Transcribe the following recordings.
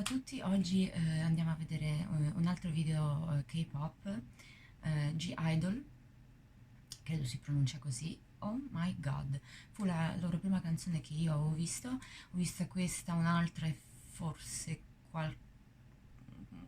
a tutti, oggi andiamo a vedere un altro video K-pop, G-Idol, credo si pronuncia così. Oh my god, fu la loro prima canzone che io ho vista questa, un'altra e forse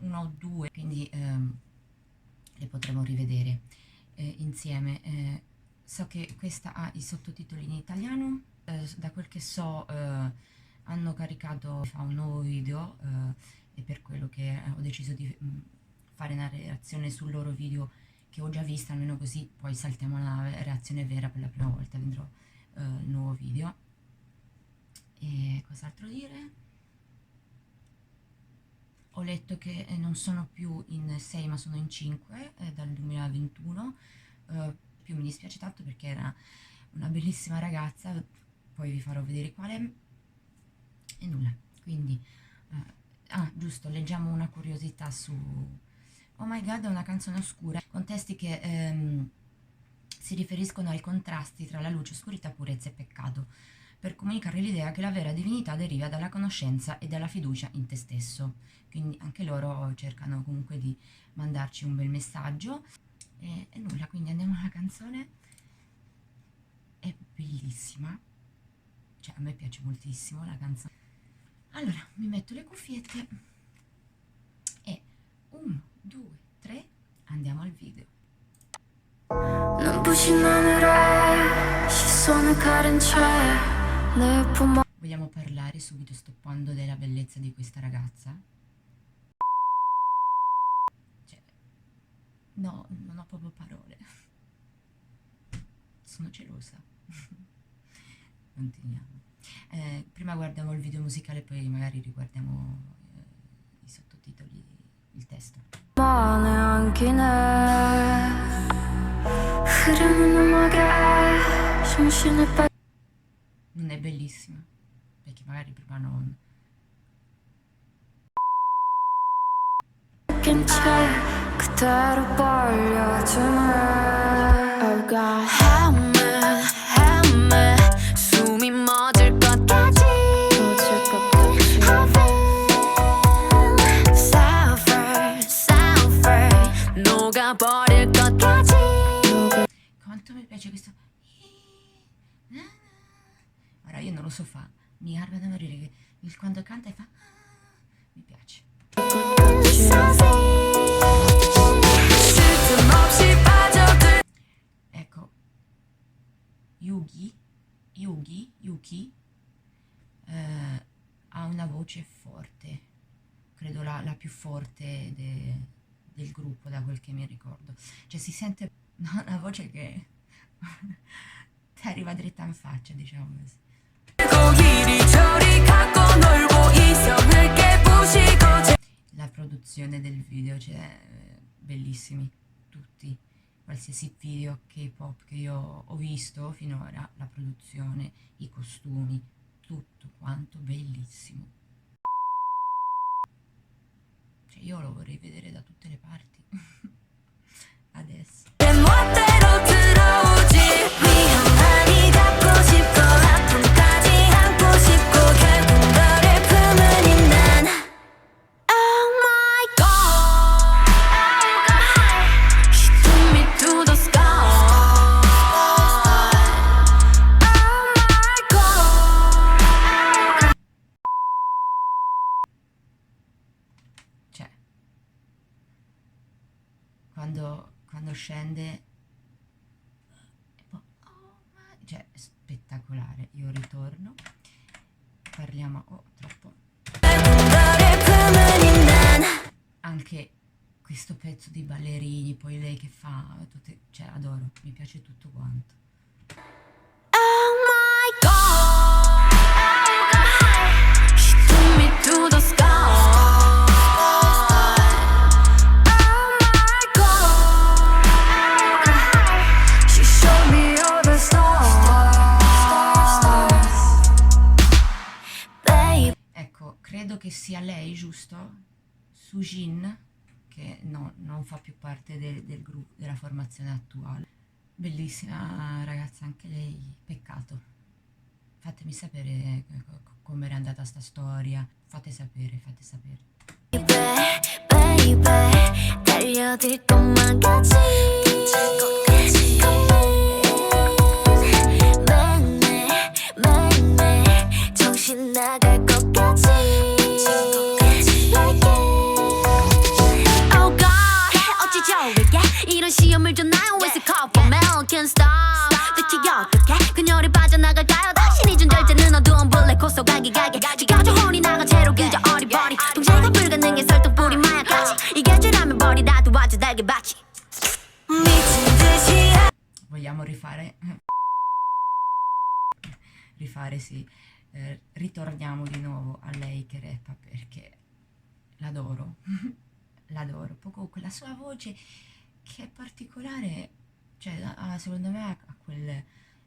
una o due, quindi le potremo rivedere insieme. So che questa ha i sottotitoli in italiano, da quel che so hanno caricato un nuovo video e per quello che ho deciso di fare una reazione sul loro video che ho già visto, almeno così poi saltiamo alla reazione vera per la prima volta, vedrò il nuovo video. E cos'altro dire? Ho letto che non sono più in 6 ma sono in 5 dal 2021, più mi dispiace tanto perché era una bellissima ragazza, poi vi farò vedere quale. E nulla, quindi giusto, leggiamo una curiosità su Oh My God, è una canzone oscura con testi che si riferiscono ai contrasti tra la luce, oscurità, purezza e peccato, per comunicare l'idea che la vera divinità deriva dalla conoscenza e dalla fiducia in te stesso. Quindi anche loro cercano comunque di mandarci un bel messaggio. E nulla, quindi andiamo alla canzone. È bellissima, cioè a me piace moltissimo la canzone. Allora, mi metto le cuffiette e 1, 2, 3, andiamo al video. Vogliamo parlare subito stoppando della bellezza di questa ragazza? Cioè, no, non ho proprio parole. Sono gelosa. Continuiamo. Prima guardiamo il video musicale, poi magari riguardiamo i sottotitoli, il testo. Non è bellissima? Perché magari prima non... Oh God, help me, 숨이 멎을 것 같아. Suffer, 녹아버릴 것 같아. Quanto mi piace questo. Ora io non lo so fa, mi arma da morire che quando canta e fa mi piace. Ecco, Yuki ha una voce forte, credo la più forte del gruppo, da quel che mi ricordo. Cioè si sente una voce che ti arriva dritta in faccia, diciamo così. La produzione del video, cioè bellissimi tutti, qualsiasi video K-pop che io ho visto finora, la produzione, i costumi, tutto quanto bellissimo. Cioè io lo vorrei vedere da tutte le parti. Adesso quando scende e poi, cioè spettacolare. Io ritorno, parliamo troppo. Anche questo pezzo di ballerini, poi lei che fa tutte, cioè adoro, mi piace tutto quanto. Oh my God, she took me to the sky. Credo che sia lei, giusto? Sujin, che no, non fa più parte del gruppo, della formazione attuale. Bellissima ragazza anche lei, peccato. Fatemi sapere com'era andata sta storia. Fate sapere, fate sapere. baby, 달려들 것만 같이 매일매일 정신 나갈 것 같이 like it. Oh God, 어찌 좋을게 이런 시험을 줘 나요 It's a call for mail, can't stop 대체 어떻게 그녀를 빠져나갈까요 당신이 준 절제는 어두운 블랙 호소 가게 지겨져 혼이 나가 채로 그저 어리버리 동체가 불가능해 설득뿌리 마약같이 이게 죄라면 버리라 도와줘 달걀밭이 미친 듯이 Vogliamo rifare sì. Ritorniamo di nuovo a lei che rappa perché l'adoro. L'adoro. Poco quella sua voce che è particolare, cioè secondo me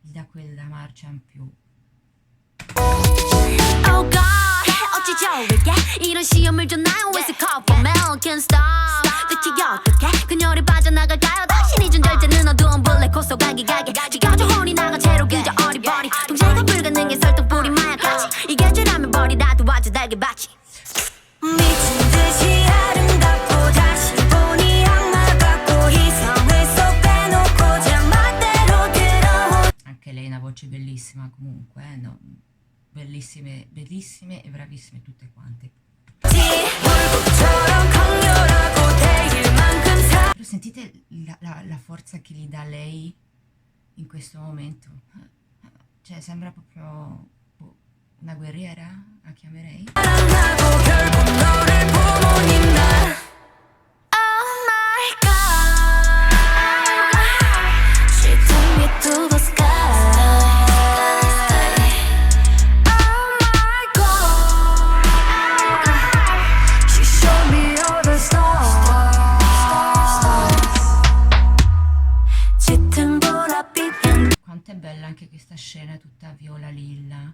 gli dà quella marcia in più. Oh God, 어찌 좋을게 이런 시험을 줘 나요 It's a call for mail, can't stop 대체 어떻게 그녀를 빠져나갈까요 당신이 준 절제는 어두운 블랙 호소 가게 지겨져 혼이 나가 채로 그저 어리버리 동체가 불가능해 설득뿌리 마약같이 이게 죄라면 버리라 도와줘 달걀밭이 미친 듯이 아름답고 다시 보니 악마 같고 이성을 쏙 빼놓고 제멋대로 들어온 Anche lei ha una voce bellissima comunque, no? Bellissime e bravissime tutte quante. Però sentite la forza che gli dà lei in questo momento. Cioè sembra proprio una guerriera, la chiamerei. Quanto è bella anche questa scena tutta viola lilla.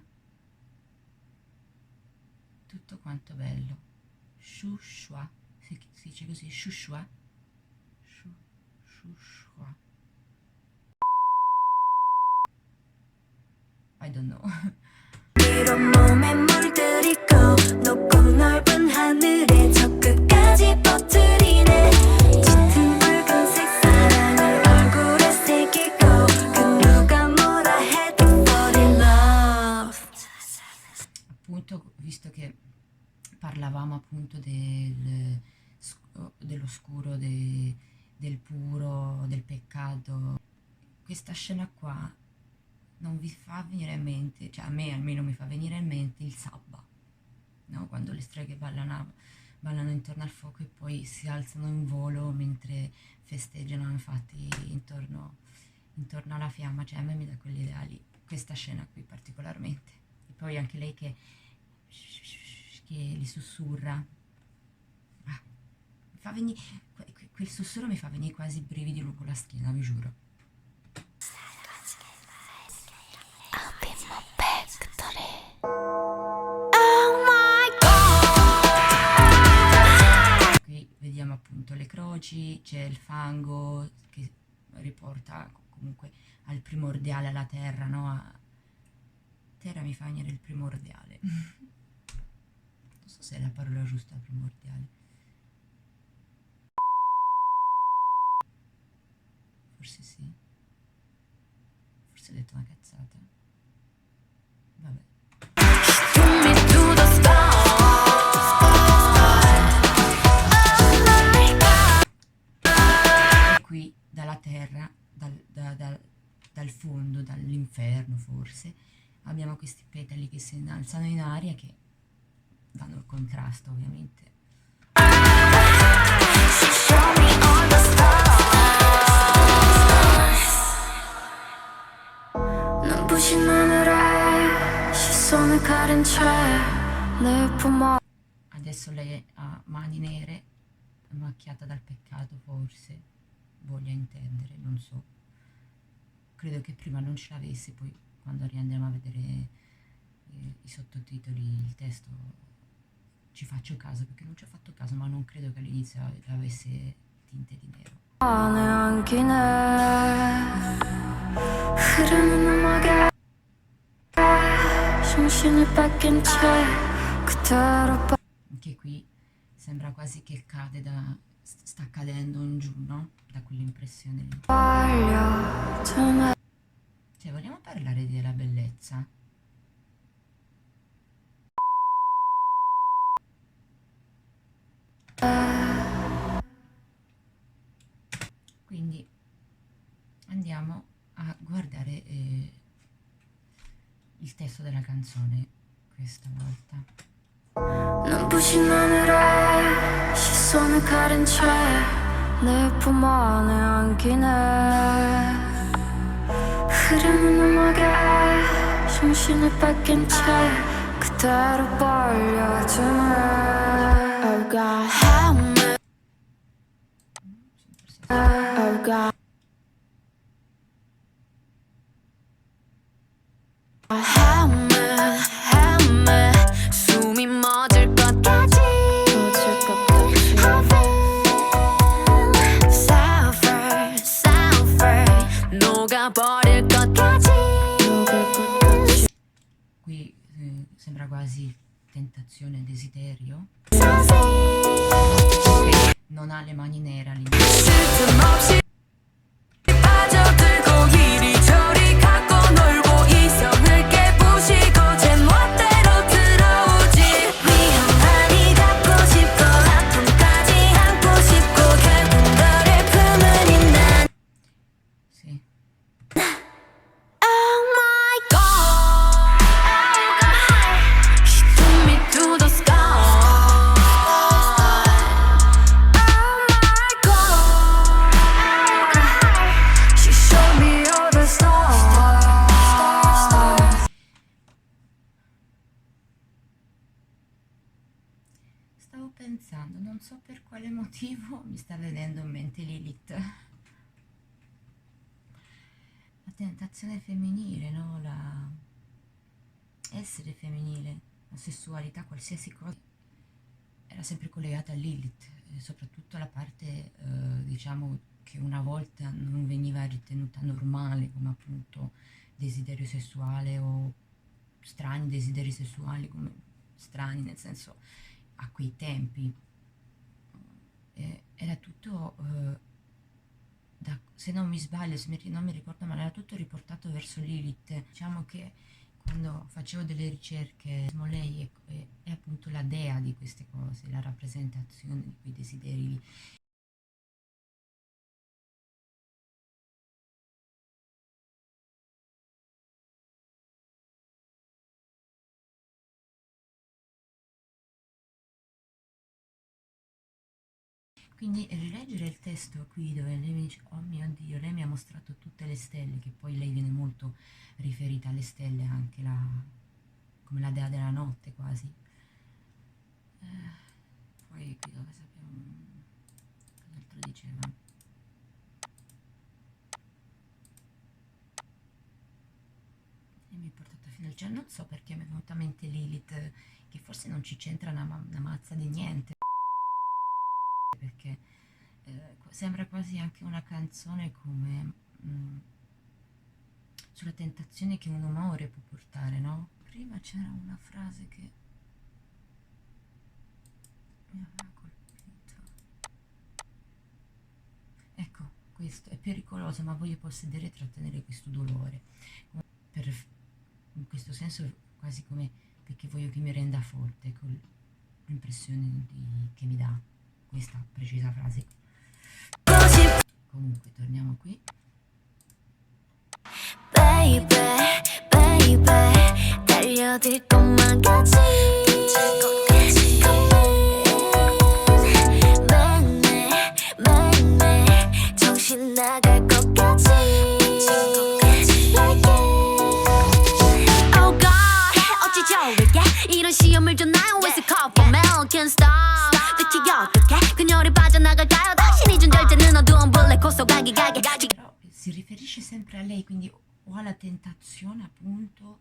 Tutto quanto bello. Shushua. Si dice così? Shushua? Shushua. I don't know. 이런 몸에 물들이고 높고 넓은 하늘에 저 끝까지 퍼뜨리네 짙은 붉은색 사랑을 얼굴에 새기고 그 누가 뭐라 해도 fall in love. Appunto, visto che parlavamo appunto dell'oscuro, del puro, del peccato, questa scena qua non vi fa venire in mente, cioè a me almeno mi fa venire in mente il sabba, no? Quando le streghe ballano intorno al fuoco e poi si alzano in volo mentre festeggiano, infatti intorno alla fiamma, cioè a me mi dà quell'idea lì, questa scena qui particolarmente. E poi anche lei che li sussurra, mi fa venire, quel sussurro mi fa venire quasi i brividi lungo la schiena, vi giuro. Qui vediamo appunto le croci, c'è il fango che riporta comunque al primordiale, alla terra, no? Terra mi fa venire il primordiale. Non so se è la parola giusta, primordiale. Forse sì. Forse ho detto una cazzata. Vabbè. E qui dalla terra, dal fondo, dall'inferno forse, abbiamo questi petali che si innalzano in aria che danno il contrasto ovviamente. 눈부신 하늘에 시선을 가린 채 내 품어 Adesso lei ha mani nere, macchiata dal peccato forse, voglia intendere, non so. Credo che prima non ce l'avesse, poi quando riandiamo a vedere i sottotitoli, il testo, ci faccio caso perché non ci ho fatto caso, ma non credo che all'inizio avesse tinte di nero. 안에 안기네 흐르는 음악에 정신을 뺏긴 채 그때 Anche qui sembra quasi che cade sta cadendo in giù, no? Da quell'impressione lì. Cioè, vogliamo parlare della bellezza? Quindi andiamo a guardare il testo della canzone questa volta. 눈부신 하늘에 시선을 가린 채 내 품 안에 안기네 흐르는 음악에 정신을 뺏긴 채 그대로 벌려주네 Oh God help me Oh God help me help me 숨이 멎을 것까지 I feel suffer suffer 녹아버릴 것까지 Qui sembra quasi tentazione, desiderio. Non ha le mani nere all'inizio. 틈없이 빠져들고 이리저리 갖고 놀고 이성을 깨부시고 제 멋대로 들어오지 위험하니 닿고 싶고 아픔까지 안고 싶고 결국 너를 품으니 난 Sì. Oh my God She took me to the sky Oh my God She showed me all the stars Stavo pensando, non so per quale motivo mi sta venendo in mente Lilith. La tentazione femminile, no? Essere femminile, la sessualità, qualsiasi cosa era sempre collegata a Lilith, soprattutto la parte, diciamo, che una volta non veniva ritenuta normale, come appunto desiderio sessuale o strani desideri sessuali, come strani nel senso a quei tempi. Era tutto, se non mi sbaglio, non mi ricordo male, era tutto riportato verso Lilith. Diciamo che quando facevo delle ricerche, lei è appunto la dea di queste cose, la rappresentazione di quei desideri lì. Quindi rileggere il testo qui dove lei mi dice, oh mio Dio, lei mi ha mostrato tutte le stelle, che poi lei viene molto riferita alle stelle, anche come la dea della notte quasi. Poi qui dove sappiamo, cos'altro diceva? E mi ha portato fino al cielo, non so perché mi è venuta a mente Lilith, che forse non ci c'entra una mazza di niente. Perché sembra quasi anche una canzone come sulla tentazione che un amore può portare, no? Prima c'era una frase che mi aveva colpito. Ecco, questo è pericoloso, ma voglio possedere e trattenere questo dolore. In questo senso quasi come perché voglio che mi renda forte, ecco l'impressione che mi dà questa precisa frase. Comunque torniamo qui. Baby, baby 달려들 것만 같이 매일매일 정신 나갈 것 같이 Oh God 어찌 저에게 이런 시험을 줬나요 It's a call for mail can't stop 대체 어떻게 그녀를 빠져나갈까요 당신이 준 절제는 어두운 블랙 홀 속가기 가게 Però si riferisce sempre a lei, quindi o alla tentazione appunto.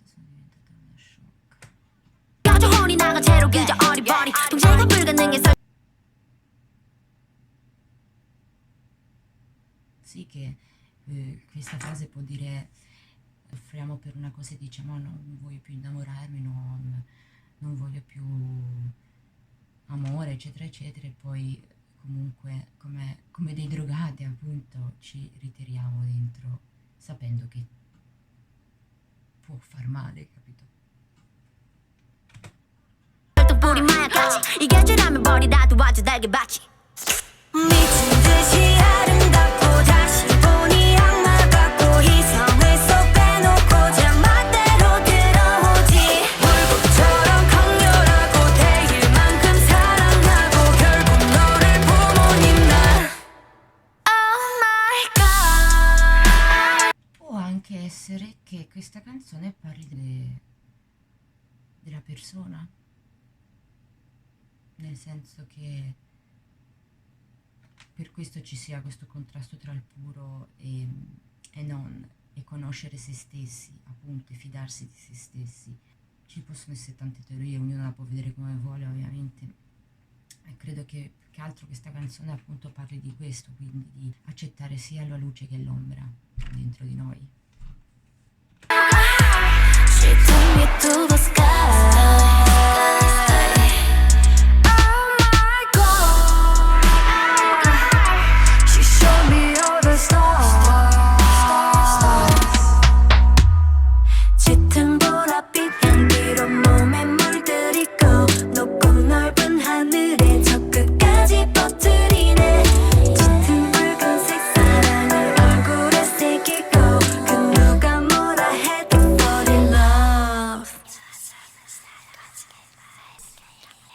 Sono diventata una sciocca. 가져오니 나가 채로 그저 어리버리 동작은 불가능해 Sì che questa frase può dire soffriamo per una cosa e diciamo no, non voglio più innamorarmi, non voglio più amore, eccetera, eccetera, e poi comunque come dei drogati appunto ci ritiriamo dentro sapendo che può far male, capito? 뿌리 마약같이 이게 죄라면 버리라도 와줘 달게 받지 미친 듯이 아름답고 다시 보니 악마 같고 이성을 쏙 빼놓고 장맛대로 들어오지 불꽃처럼 강렬하고 대일 만큼 사랑하고 결국 너를 부모님 나 Oh my god Può anche essere che questa canzone parli della persona, nel senso che per questo ci sia questo contrasto tra il puro e non, e conoscere se stessi, appunto, e fidarsi di se stessi. Ci possono essere tante teorie, ognuno la può vedere come vuole, ovviamente. E credo che più che altro questa canzone appunto parli di questo, quindi di accettare sia la luce che l'ombra dentro di noi. She took me to the sky Oh my god She showed me all the stars 짙은 보랏빛 향기로 몸에 물들이고 높고 넓은 하늘에 저 끝까지 퍼뜨리네 짙은 붉은색 사랑을 얼굴에 새기고 그 누가 뭐라 해도 fall in love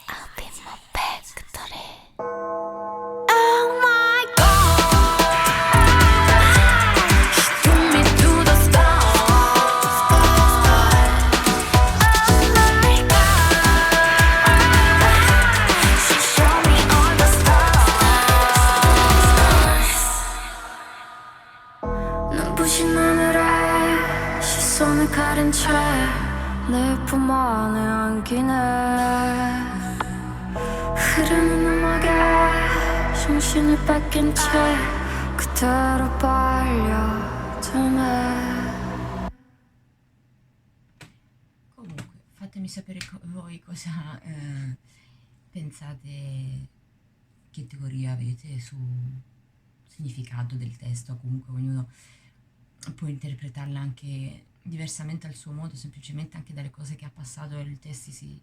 I'll be my factory Oh my god She took me to the sky Oh my god She showed me all the stars 눈부신 하늘에 시선을 가린 채 내 품 안에 안기네 흐르는 음악에 정신을 뺏긴 채 그대로 빨려드네 Comunque, fatemi sapere voi cosa pensate, che teoria avete su significato del testo. Comunque ognuno può interpretarla anche diversamente al suo modo, semplicemente anche dalle cose che ha passato. I testi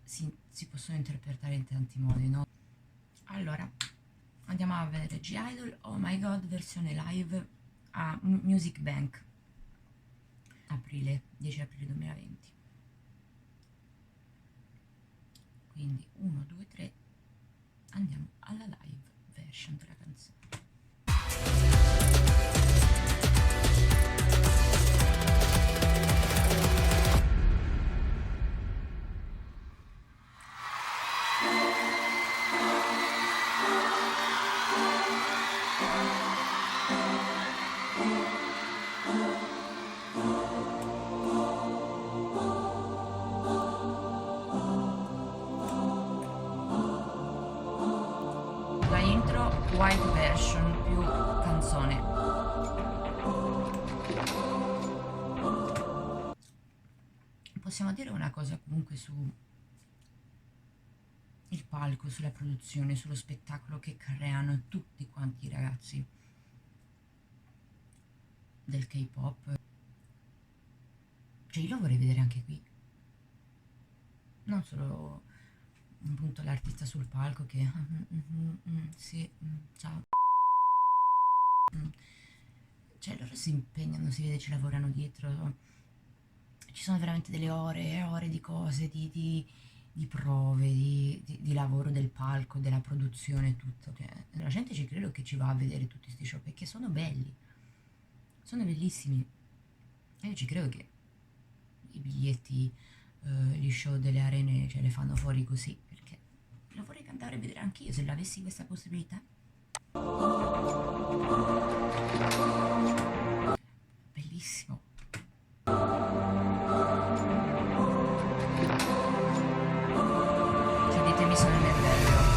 si possono interpretare in tanti modi, no? Allora, andiamo a vedere G-Idol Oh My God versione live a Music Bank, 10 aprile 2020. Quindi 1, 2, 3, andiamo alla live version della canzone. La intro white version più canzone. Possiamo dire una cosa comunque su il palco, sulla produzione, sullo spettacolo che creano tutti quanti i ragazzi del K-pop. Cioè io lo vorrei vedere anche qui, non solo appunto l'artista sul palco che sì, ciao. Cioè loro si impegnano, si vede, ci lavorano dietro, ci sono veramente delle ore e ore di cose, di prove, di lavoro del palco, della produzione, tutto. Cioè, la gente ci credo che ci va a vedere tutti questi show perché sono belli, sono bellissimi. E io ci credo che i biglietti, gli show delle arene ce le fanno fuori così, perché lo vorrei andare a vedere anch'io se avessi questa possibilità. Bellissimo. Credetemi, sono nel bello.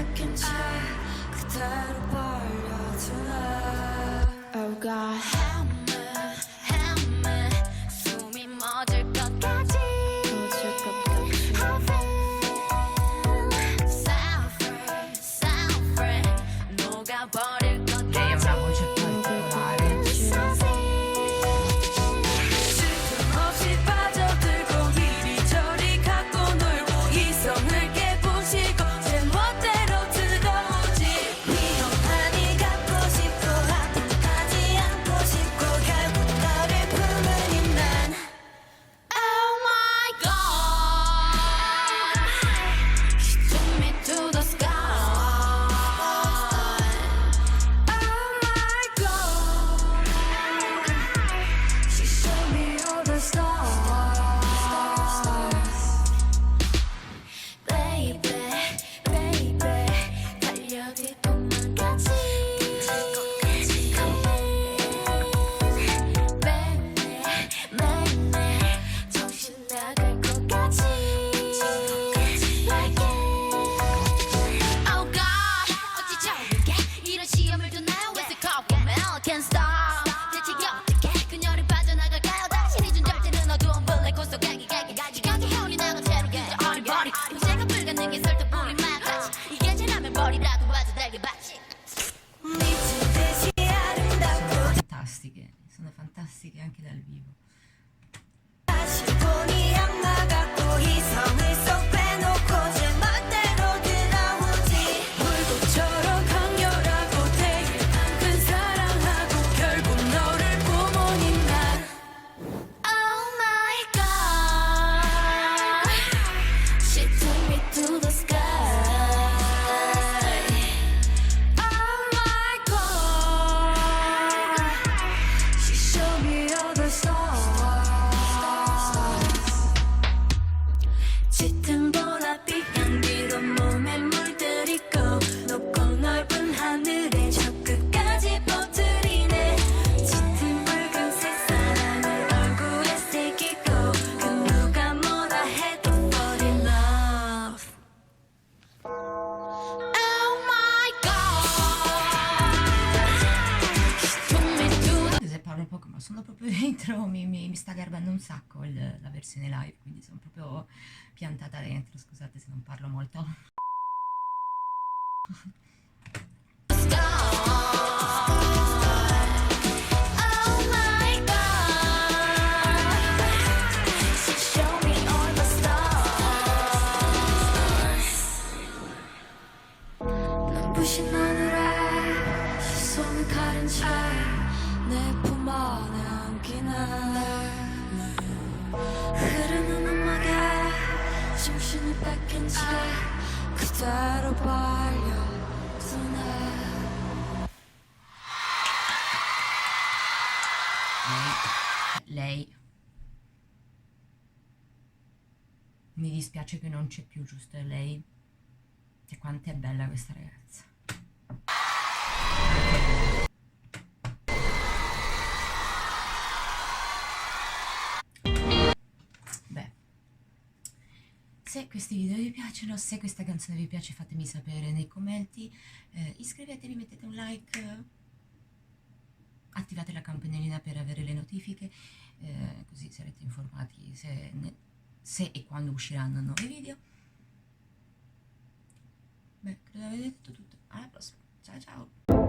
뺏긴 채 그대로 벌려주네. Oh God, help me, 숨이 멎을 것까지. I feel so free, 녹아버릴 것 Lei ha 같지. una voce particolare. 없이 빠져들고 이리저리 갖고 놀고 이성을 깨부시고 제 멋대로 들어오지. 위험하니 갖고 싶고 아픔까지 안고 싶고 결국 너를 품은 인난. Oh my God, she took me to the sky. Oh my God, she showed me all the stars. Baby, baby, 달려들 것만까지. 매일매일 정신 나갈 것까지. Oh God, 어찌 저렇게 이런 시험을 줬나요? Where's the call for me? Can't stop. 대체 어떻게 그녀를 빠져나갈까요? 당신이 준 절제는 어두운 블랙 홀 속 지각의 해운이 나고 채는 그저 어리버리 문제가 불가능한 게 설득뿐인 마치 이게 제라면 머리라도 와줘 달게 받지. 미친 듯이 아름답고 Fantastiche, sono fantastiche anche dal vivo. 다시 보니 악마 같고 이성을 쏙 빼놓고 제 멋대로 들어오지. 불꽃처럼 강렬하고 되게 큰 사랑하고 결국 너를 부모님 난. Oh my God, she took me to the sky. Oh my God, she showed me all the stars. 짙은 보랏빛 향기로 몸에 물들이고 높고 넓은 하늘에 저 끝까지 퍼뜨리네. 짙은 붉은색 사랑을 얼굴에 새기고 그 누가 뭐라 해도 fall in love. Oh my God, she took me to the. Se parlo poco, ma sono proprio dentro, mi sta garbando un sacco la versione live, quindi sono proprio piantata dentro. Scusate se non parlo molto. Oh my God, she showed me all the stars. 눈부신 하늘에 시선을 가린 채 내 품 안에 안기네. 흐르는 음악에 정신을 뺏긴 채 그대로 발려두네. Lei mi dispiace che non c'è più, giusto? È lei. Che quanto è bella questa ragazza. Beh, se questi video vi piacciono, se questa canzone vi piace, fatemi sapere nei commenti. Iscrivetevi, mettete un like, attivate la campanellina per avere le notifiche, così sarete informati se e quando usciranno nuovi video. Beh, credo di aver detto tutto. Alla prossima. Ciao ciao!